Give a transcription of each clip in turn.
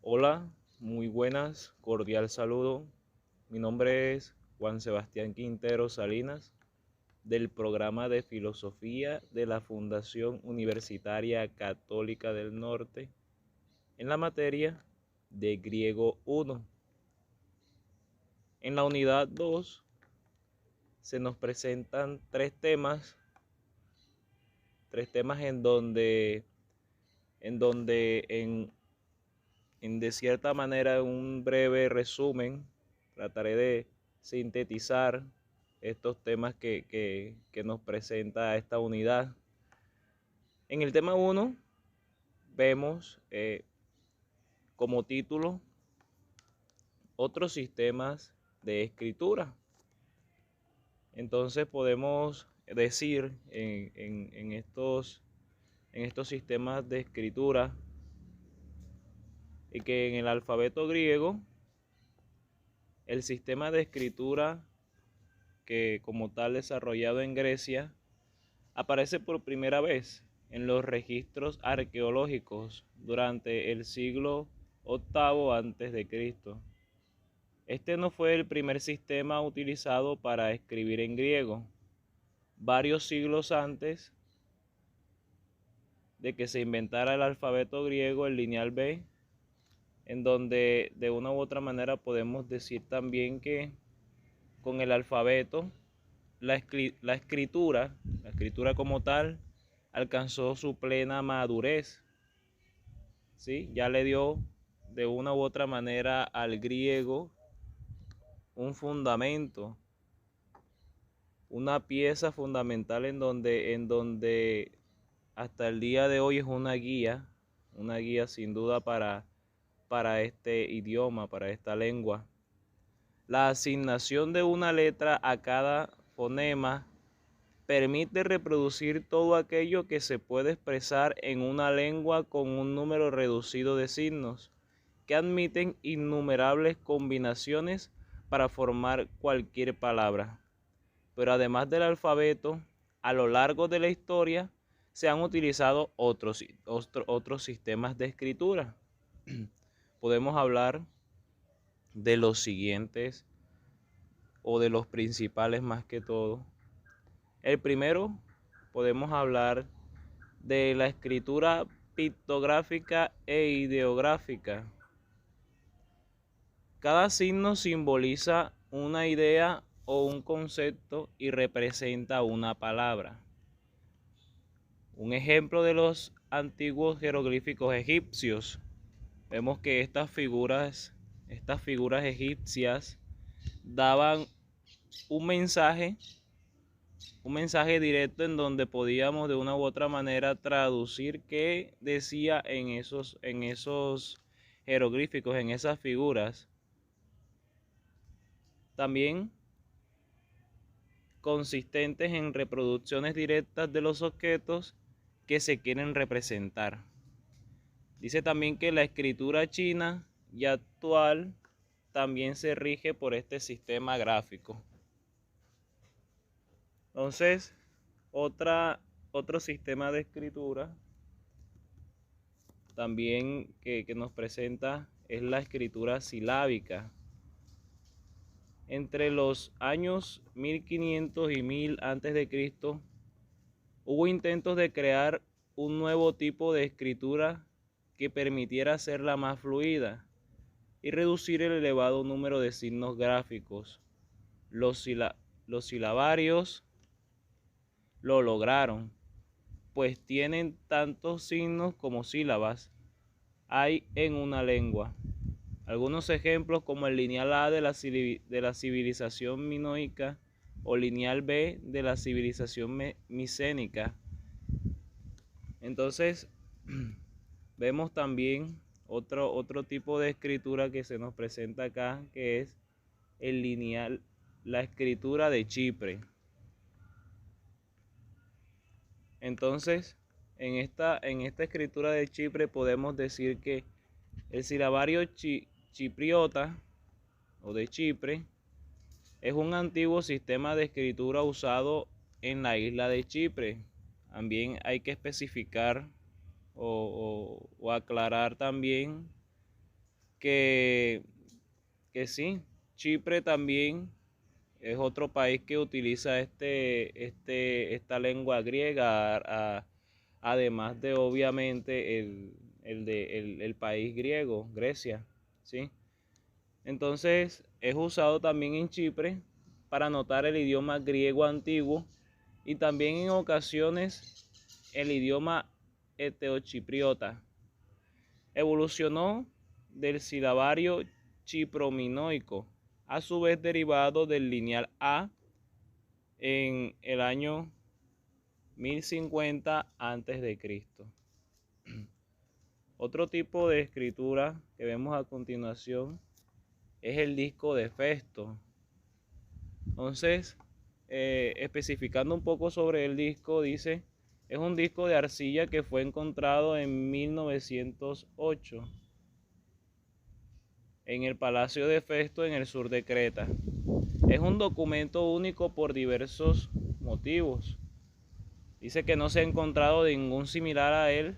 Hola, muy buenas, cordial saludo. Mi nombre es Juan Sebastián Quintero Salinas, del programa de Filosofía de la Fundación Universitaria Católica del Norte, en la materia de Griego 1. En la unidad 2 se nos presentan tres temas en de cierta manera, un breve resumen, trataré de sintetizar estos temas que nos presenta esta unidad. En el tema 1 vemos como título otros sistemas de escritura. Entonces podemos decir en estos sistemas de escritura y que en el alfabeto griego el sistema de escritura que como tal desarrollado en Grecia aparece por primera vez en los registros arqueológicos durante el siglo VIII a.C. Este no fue el primer sistema utilizado para escribir en griego. Varios siglos antes de que se inventara el alfabeto griego, el lineal B, en donde de una u otra manera podemos decir también que con el alfabeto la escritura como tal alcanzó su plena madurez, ¿sí? Ya le dio de una u otra manera al griego un fundamento, una pieza fundamental en donde hasta el día de hoy es una guía sin duda para este idioma, para esta lengua. La asignación de una letra a cada fonema permite reproducir todo aquello que se puede expresar en una lengua con un número reducido de signos, que admiten innumerables combinaciones para formar cualquier palabra. Pero además del alfabeto, a lo largo de la historia se han utilizado otros sistemas de escritura. Podemos hablar de los siguientes o de los principales más que todo. El primero, podemos hablar de la escritura pictográfica e ideográfica. Cada signo simboliza una idea o un concepto y representa una palabra. Un ejemplo de los antiguos jeroglíficos egipcios. Vemos que estas figuras egipcias daban un mensaje directo en donde podíamos de una u otra manera traducir qué decía en esos jeroglíficos, en esas figuras. También consistentes en reproducciones directas de los objetos que se quieren representar. Dice también que la escritura china y actual también se rige por este sistema gráfico. Entonces, otro sistema de escritura también que nos presenta es la escritura silábica. Entre los años 1500 y 1000 a.C. hubo intentos de crear un nuevo tipo de escritura que permitiera hacerla más fluida y reducir el elevado número de signos gráficos. Los silabarios lo lograron, pues tienen tantos signos como sílabas hay en una lengua. Algunos ejemplos como el lineal A de la civilización minoica o lineal B de la civilización micénica. Entonces, vemos también otro tipo de escritura que se nos presenta acá, que es el lineal, la escritura de Chipre. Entonces, en esta escritura de Chipre podemos decir que el silabario chipriota o de Chipre es un antiguo sistema de escritura usado en la isla de Chipre. También hay que especificar o aclarar también que, que sí, Chipre también es otro país que utiliza esta lengua griega, además de obviamente el país griego, Grecia, ¿sí? Entonces es usado también en Chipre para notar el idioma griego antiguo y también en ocasiones el idioma eteochipriota. Evolucionó del silabario chiprominoico, a su vez derivado del lineal A en el año 1050 a.C. Otro tipo de escritura que vemos a continuación es el disco de Festo. Entonces, especificando un poco sobre el disco, dice, es un disco de arcilla que fue encontrado en 1908 en el Palacio de Festo en el sur de Creta. Es un documento único por diversos motivos. Dice que no se ha encontrado ningún similar a él,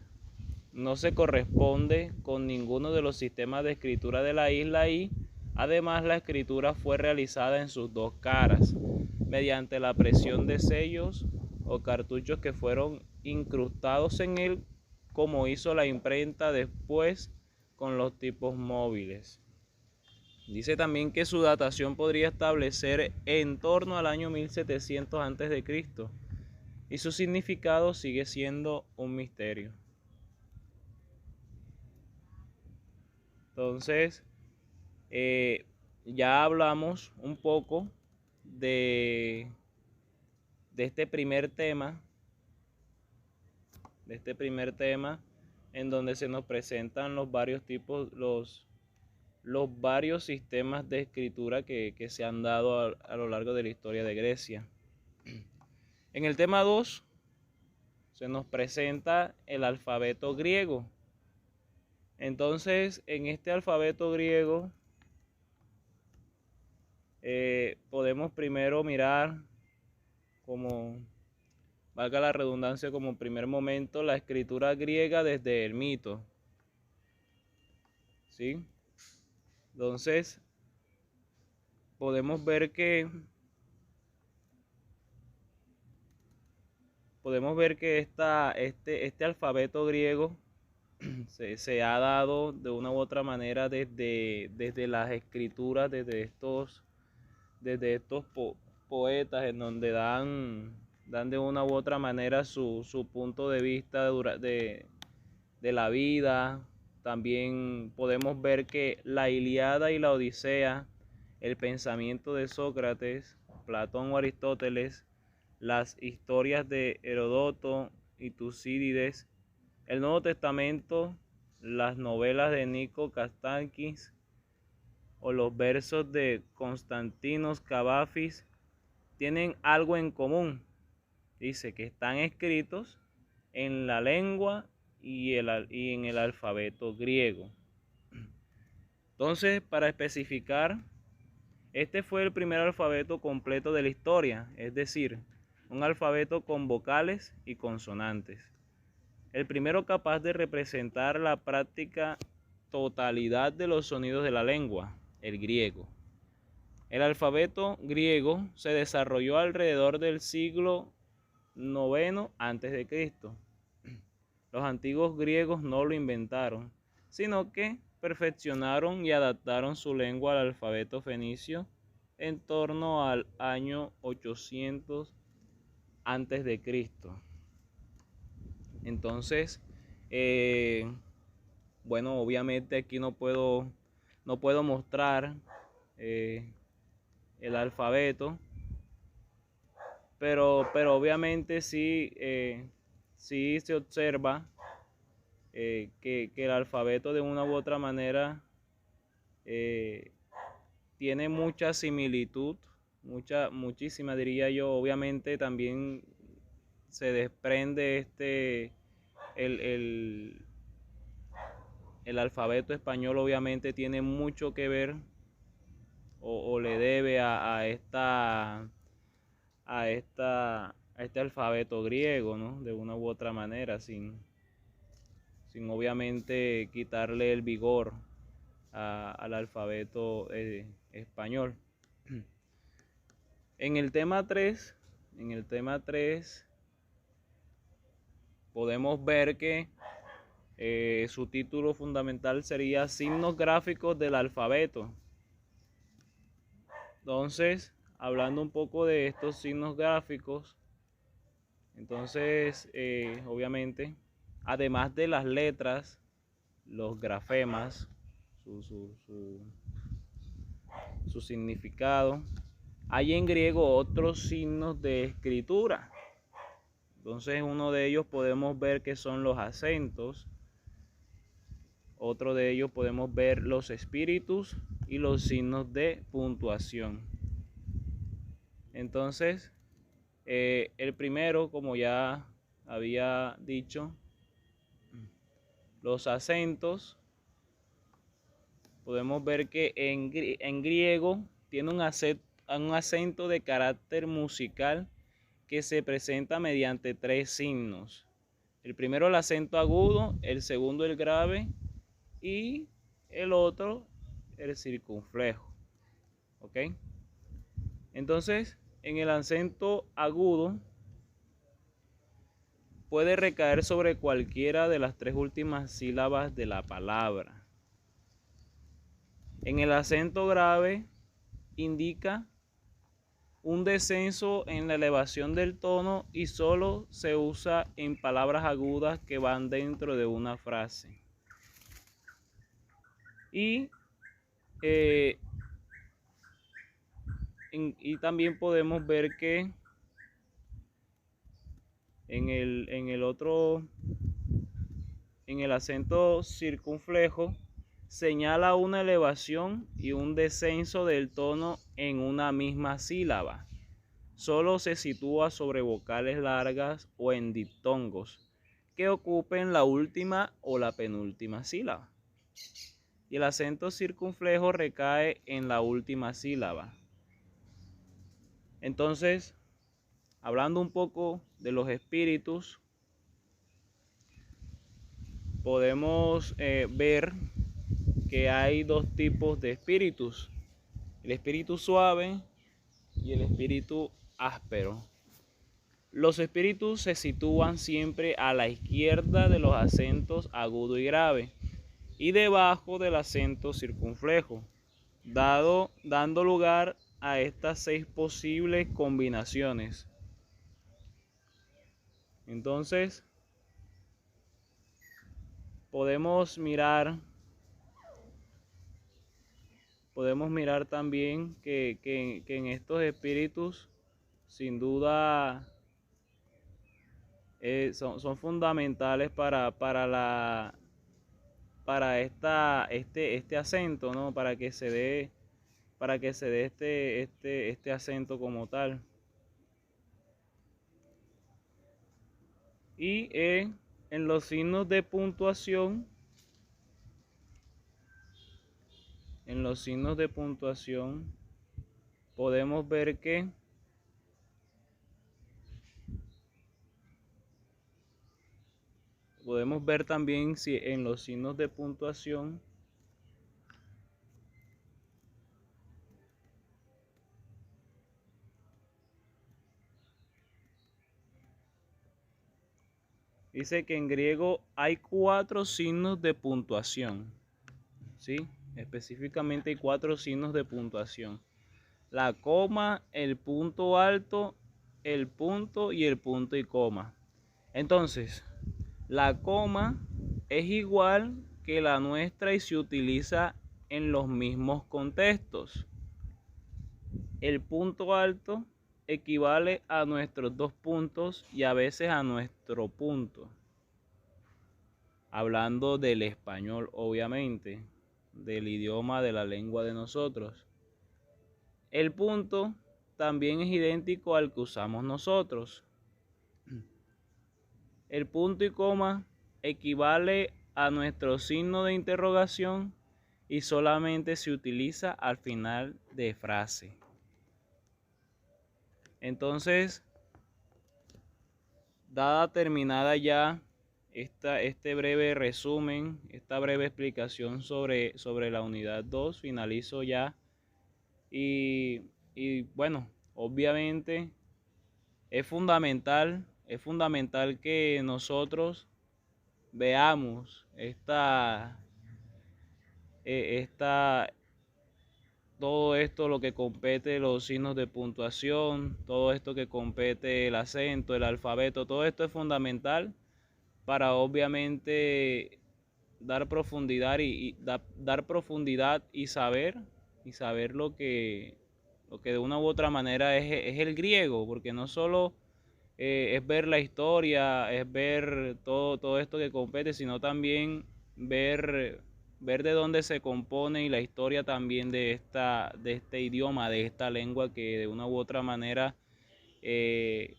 no se corresponde con ninguno de los sistemas de escritura de la isla y además la escritura fue realizada en sus dos caras, mediante la presión de sellos o cartuchos que fueron incrustados en él, como hizo la imprenta después con los tipos móviles. Dice también que su datación podría establecer en torno al año 1700 a.C. y su significado sigue siendo un misterio. Entonces, ya hablamos un poco de este primer tema, en donde se nos presentan los varios tipos, los varios sistemas de escritura que se han dado a lo largo de la historia de Grecia. En el tema 2 se nos presenta el alfabeto griego. Entonces, en este alfabeto griego podemos primero mirar, como valga la redundancia, como primer momento, la escritura griega desde el mito, ¿sí? Entonces, podemos ver que este alfabeto griego se ha dado de una u otra manera desde las escrituras, desde estos poetas, en donde dan de una u otra manera su punto de vista de la vida. También podemos ver que la Ilíada y la Odisea, el pensamiento de Sócrates, Platón o Aristóteles, las historias de Heródoto y Tucídides, el Nuevo Testamento, las novelas de Nico Kastakis o los versos de Constantinos Cavafis tienen algo en común. Dice que están escritos en la lengua y en el alfabeto griego. Entonces, para especificar, este fue el primer alfabeto completo de la historia, es decir, un alfabeto con vocales y consonantes. El primero capaz de representar la práctica totalidad de los sonidos de la lengua, el griego. El alfabeto griego se desarrolló alrededor del siglo IX a.C. Los antiguos griegos no lo inventaron, sino que perfeccionaron y adaptaron su lengua al alfabeto fenicio en torno al año 800 a.C. Entonces, bueno, obviamente aquí no puedo mostrar el alfabeto, pero obviamente sí se observa que el alfabeto de una u otra manera tiene mucha similitud, muchísima diría yo. Obviamente también se desprende el alfabeto español, obviamente tiene mucho que ver o le debe a este alfabeto griego, ¿no? De una u otra manera, sin obviamente quitarle el vigor. al alfabeto español. En el tema 3, podemos ver que su título fundamental sería Signos gráficos del alfabeto. Entonces, hablando un poco de estos signos gráficos, entonces, obviamente, además de las letras, los grafemas, su significado, hay en griego otros signos de escritura. Entonces, uno de ellos podemos ver que son los acentos. Otro de ellos podemos ver los espíritus y los signos de puntuación. Entonces, el primero, como ya había dicho, los acentos, podemos ver que en griego tiene un acento de carácter musical que se presenta mediante 3 signos. El primero el acento agudo, el segundo el grave y el otro el circunflejo. ¿Ok? Entonces, en el acento agudo puede recaer sobre cualquiera de las 3 últimas sílabas de la palabra. En el acento grave indica un descenso en la elevación del tono y solo se usa en palabras agudas que van dentro de una frase. Y también podemos ver que en el acento circunflejo señala una elevación y un descenso del tono en una misma sílaba. Solo se sitúa sobre vocales largas o en diptongos que ocupen la última o la penúltima sílaba. Y el acento circunflejo recae en la última sílaba. Entonces, hablando un poco de los espíritus, podemos ver que hay 2 tipos de espíritus: el espíritu suave y el espíritu áspero. Los espíritus se sitúan siempre a la izquierda de los acentos agudo y grave y debajo del acento circunflejo, dando lugar a estas 6 posibles combinaciones. Entonces, podemos mirar también que en estos espíritus, sin duda, son fundamentales para este acento, ¿no? Para que se dé este acento como tal. Y en los signos de puntuación, podemos ver que también si en los signos de puntuación dice que en griego hay 4 signos de puntuación, ¿sí? Específicamente hay 4 signos de puntuación: la coma, el punto alto, el punto y el punto y coma. Entonces, la coma es igual que la nuestra y se utiliza en los mismos contextos. El punto alto equivale a nuestros 2 puntos y a veces a nuestro punto. Hablando del español, obviamente, del idioma de la lengua de nosotros. El punto también es idéntico al que usamos nosotros. El punto y coma equivale a nuestro signo de interrogación y solamente se utiliza al final de frase. Entonces, dada terminada ya este breve resumen, esta breve explicación sobre la unidad 2. Finalizo ya. Y bueno, obviamente es fundamental que nosotros veamos todo esto, lo que compete los signos de puntuación, todo esto que compete el acento, el alfabeto, todo esto es fundamental para obviamente dar profundidad dar profundidad y saber lo que de una u otra manera es el griego, porque no solo es ver la historia, es ver todo esto que compete, sino también ver de dónde se compone y la historia también de este idioma, de esta lengua que de una u otra manera eh,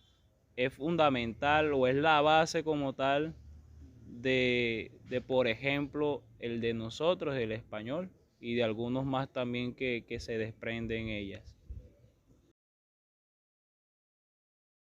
es fundamental o es la base como tal por ejemplo, el de nosotros, el español, y de algunos más también que se desprenden ellas.